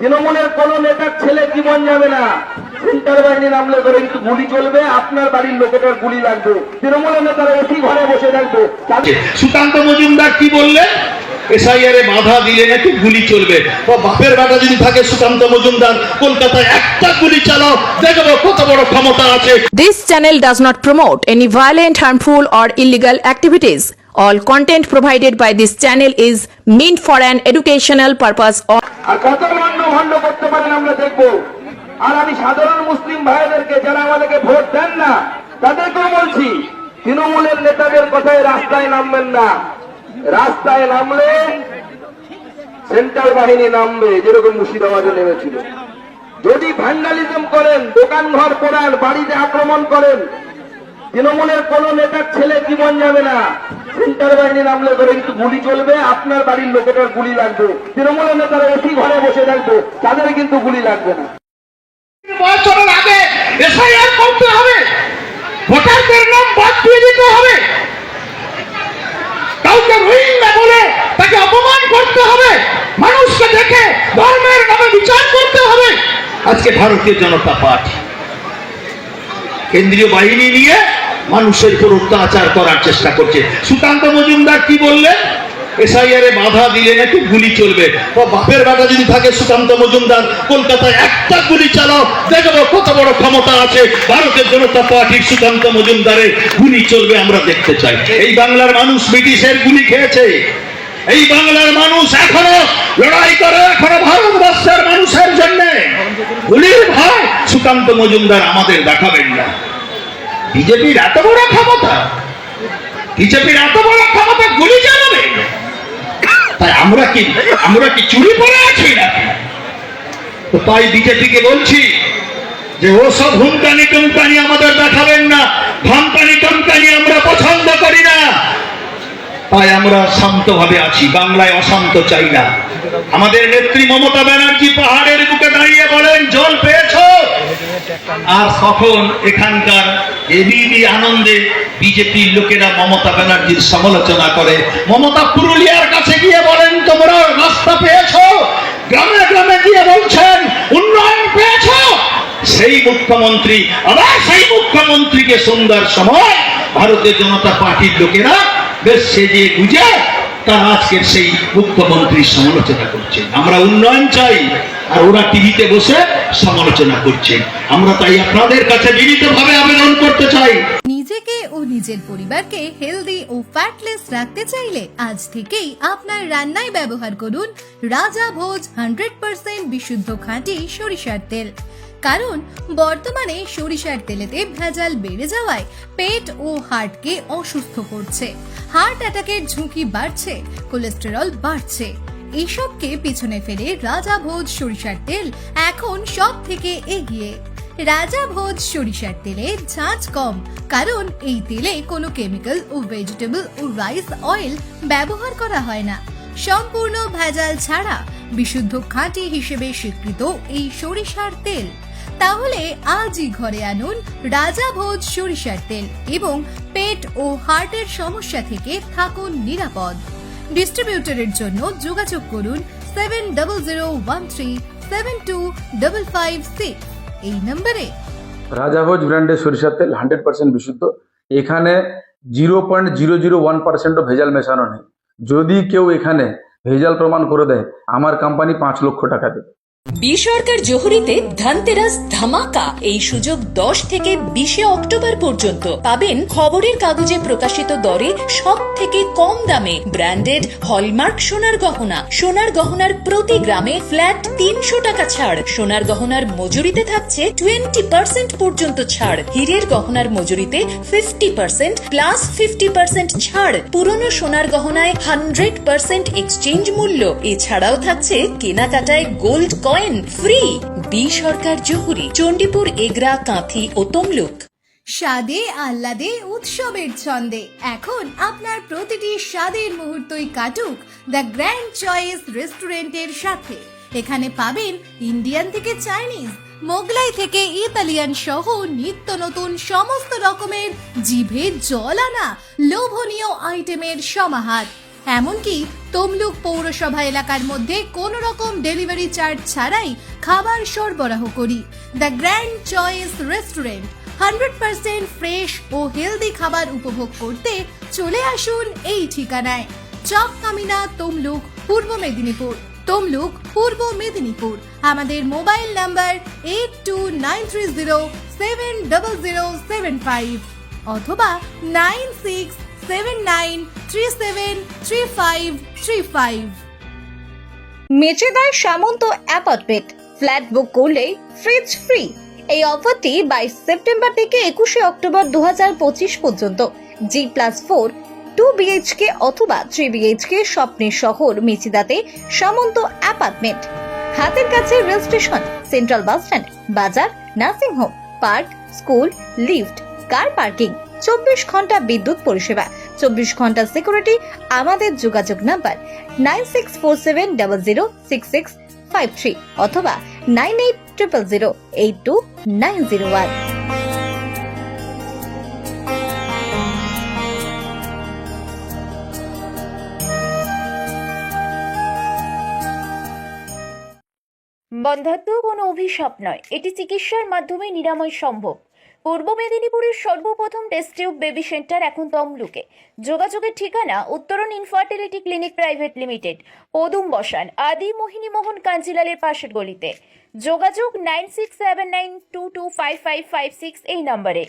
তৃণমূলের কোন নেতার ছেলে জীবন যাবে না, সেন্টার বাহিনী নামলে ধরে কিন্তু গুলি চলবে, আপনার বাড়ির লোকেটার গুলি লাগবে, তৃণমূলের নেতারা এসি ঘরে বসে থাকবে। সুকান্ত মজুমদার কি বললেন? এসআইআর এ বাধা দিলে নাকি গুলি চলবে। বাপের বেটা যদি থাকে সুকান্ত মজুমদার, কলকাতায় একটা গুলি চালাও, দেখবো কত বড় ক্ষমতা আছে। This channel does not promote any violent, harmful or illegal activities. All content provided by this channel is meant for an educational purpose. আর কত ভণ্ড করতে পারেন আমরা দেখবো। আর আমি সাধারণ মুসলিম ভাইদেরকে, যারা আমাদেরকে ভোট দেন না, তাদেরকেও বলছি, তৃণমূলের নেতাদের কথায় রাস্তায় নামবেন না। রাস্তায় নামলে সেন্ট্রাল বাহিনী নামবে, যেরকম মুর্শিদাবাদে নেমেছিল। যদি ভ্যান্ডালিজম করেন, দোকান ঘর পোড়ান, বাড়িতে আক্রমণ করেন, তৃণমূলের কোন নেতার ছেলে জীবন যাবে না, সেন্ট্রাল বাহিনী নামলে ধরে কিন্তু গুলি চলবে, আপনার বাড়ির লোকেটার গুলি লাগবে, তৃণমূলের নেতারা এসি ঘরে বসে থাকবে, তাদের কিন্তু গুলি লাগবে না। বছরের আগে এসআইআর করতে হবে, ভোটারদের নাম বাদ দিয়ে দিতে হবে, কাউকে রোহিঙ্গা বলে তাকে অপমান করতে হবে, মানুষকে দেখে ধর্মের নামে বিচার করতে হবে। আজকে ভারতীয় জনতা পার্টি কেন্দ্রীয় বাহিনী নিয়ে মানুষের উপর অত্যাচার করার চেষ্টা করছে। সুকান্ত মজুমদার কি বললেন? এসআইআর এ বাধা দিলে নাকি গুলি চলবে। বাপের বেটা যদি থাকে সুকান্ত মজুমদার, কলকাতায় একটা গুলি চালাও, দেখবো কত বড় ক্ষমতা আছে। ভারতের জনতা পার্টির সুকান্ত মজুমদারের গুলি চলবে, আমরা দেখতে চাই। এই বাংলার মানুষ ব্রিটিশের গুলি খেয়েছে, এই বাংলার মানুষ এখনো লড়াই করে, এখনো ভারতবর্ষের মানুষের জন্য। গুলির ভয় সুকান্ত মজুমদার আমাদের দেখাবেন না। বিজেপির এত বড় ক্ষমতা, বিজেপির এত বড় ক্ষমতা, গুলি চালাবে। তাই আমরা কি চুরি পড়ে আছি নাকি? তো তাই বিজেপিকে বলছি যে ওসব হুমকানি টুমকানি আমাদের দেখাবেন না, ধমকানি টমকানি আমরা পছন্দ করি না। তাই আমরা শান্তভাবে আছি, বাংলায় অশান্ত চাই না। আমাদের নেত্রী মমতা ব্যানার্জি পাহাড়ের বুকে দাঁড়িয়ে বলেন জল পেয়েছো, আর তখন এখানকার এবিবি আনন্দে বিজেপির লোকেরা মমতা ব্যানার্জির সমালোচনা করে। মমতা পুরুলিয়ার কাছে গিয়ে বলেন তোমরা রাস্তা পেয়েছো, গ্রামে গ্রামে গিয়ে বলছেন উন্নয়ন পেয়েছো। সেই মুখ্যমন্ত্রী, আবার সেই মুখ্যমন্ত্রীকে সন্ধ্যার সময় ভারতীয় জনতা পার্টির লোকেরা বেশ সেজে গুজে তারা আজকের সেই মুখ্যমন্ত্রীর সমালোচনা করছেন। আমরা উন্নয়ন চাই, আর ওরা টিভিতে বসে সমালোচনা করছেন। আমরা তাই আপনাদের কাছে বিনীতভাবে আবেদন করতে চাই, নিজেকে ও নিজের পরিবারকে হেলদি ও ফ্যাটলেস রাখতে চাইলে আজ থেকেই আপনার রান্নায় ব্যবহার করুন রাজা ভোজ 100% বিশুদ্ধ খাঁটি সরিষার তেল। কারণ বর্তমানে সরিষার তেলেতে ভেজাল বেড়ে যাওয়ায় পেট ও হার্টকে অসুস্থ করছে, হার্ট অ্যাটাকের ঝুঁকি বাড়ছে, কোলেস্টেরল বাড়ছে। এইসবকে পিছনে ফেলে রাজা ভোজ সরিষার তেল এখন সব থেকে এগিয়ে। রাজা ভোজ সরিষার তেলে ঝাঁঝ কম, কারণ এই তেলে কোনো কেমিক্যাল ও ভেজিটেবল ও রাইস অয়েল ব্যবহার করা হয় না। সম্পূর্ণ ভেজাল ছাড়া বিশুদ্ধ খাঁটি হিসেবে স্বীকৃত এই সরিষার তেল। তাহলে আজই ঘরে আনুন রাজা ভোজ সরিষার তেল এবং পেট ও হার্টের সমস্যা থেকে থাকুন নিরাপদ। ডিস্ট্রিবিউটরের জন্য যোগাযোগ করুন 7013725556 এই নম্বরে। রাজাভোজ ব্র্যান্ডের সরিষার তেল 100% বিশুদ্ধ। এখানে 0.001% ভেজাল মেশানো নেই। যদি কেউ এখানে ভেজাল প্রমাণ করে দেয়, আমার কোম্পানি 5 লক্ষ টাকা দেবে। সরকার জহুরিতে ধনতেরাস ধামাকা। এই সুযোগ 10 থেকে 20 অক্টোবর পর্যন্ত পাবেন খবরের কাগজে প্রকাশিত দরে সব থেকে কম দামে ব্র্যান্ডেড হলমার্ক সোনার গহনা। সোনার গহনার প্রতি গ্রামে ফ্ল্যাট 300 টাকা ছাড়। সোনার গহনার মজুরিতে থাকছে 20% পর্যন্ত ছাড়। হীরের গহনার মজুরিতে 50% প্লাস 50% ছাড়। পুরনো সোনার গহনায় 100% এক্সচেঞ্জ মূল্য। এছাড়াও থাকছে কেনাকাটায় গোল্ড কয়েন ফ্রি। সরকার জহুরি, চণ্ডীপুর, এগরা, কাঁথি ও তমলুক। স্বাদে আহ্লাদে উৎসবের ছন্দে এখন আপনার প্রতিটি স্বাদের মুহূর্তই কাটুক দ্য গ্র্যান্ড চয়েস রেস্টুরেন্টের সাথে। এখানে পাবেন ইন্ডিয়ান থেকে চাইনিজ, মোগলাই থেকে ইতালিয়ান সহ নিত্য নতুন সমস্ত রকমের জিভে জল আনা লোভনীয় আইটেমের সমাহার। এমনকি তমলুক পৌরসভা এলাকার মধ্যে কোনো রকম ডেলিভারি চার্জ ছাড়াই খাবার সরবরাহ করি। The grand choice restaurant 100% fresh ও হেলদি খাবার উপভোগ করতে চলে আসুন এই ঠিকানায়। চক কামিনা, তমলুক, পূর্ব মেদিনীপুর। তমলুক, পূর্ব মেদিনীপুর। আমাদের মোবাইল নাম্বার 8293070075 অথবা 9679373535। মেচেদায় সামন্ত অ্যাপার্টমেন্ট ফ্ল্যাট বুক করলেই ফ্রিজ ফ্রি। এই অফারটি 22 সেপ্টেম্বর থেকে 21 অক্টোবর 2025 পর্যন্ত। G+4 2 BHK অথবা 3 BHK স্বপ্নের শহর মেচেদাতে সামন্ত অ্যাপার্টমেন্ট। হাতের কাছে rail station, central bus stand, বাজার, nursing home, park, school, lift, car parking, 24 ঘন্টা বিদ্যুৎ পরিষেবা, 24 ঘন্টা সিকিউরিটি। আমাদের যোগাযোগ নাম্বার 9647006653 অথবা 9800082901। বন্ধ্যাত্ব কোনো অভিশাপ নয়, এটি চিকিৎসার মাধ্যমে নিরাময় সম্ভব। পূর্ব মেদিনীপুরের সর্বপ্রথম টেস্ট টিউব বেবি সেন্টার এখন তমলুকে। যোগাযোগের ঠিকানা উত্তরণ ইনফার্টিলিটি ক্লিনিক প্রাইভেট লিমিটেড, পদুম বসান, আদি মোহিনী মোহন কাঞ্জিলালের পাশের গলিতে। যোগাযোগ 9679225556 এই নম্বরে।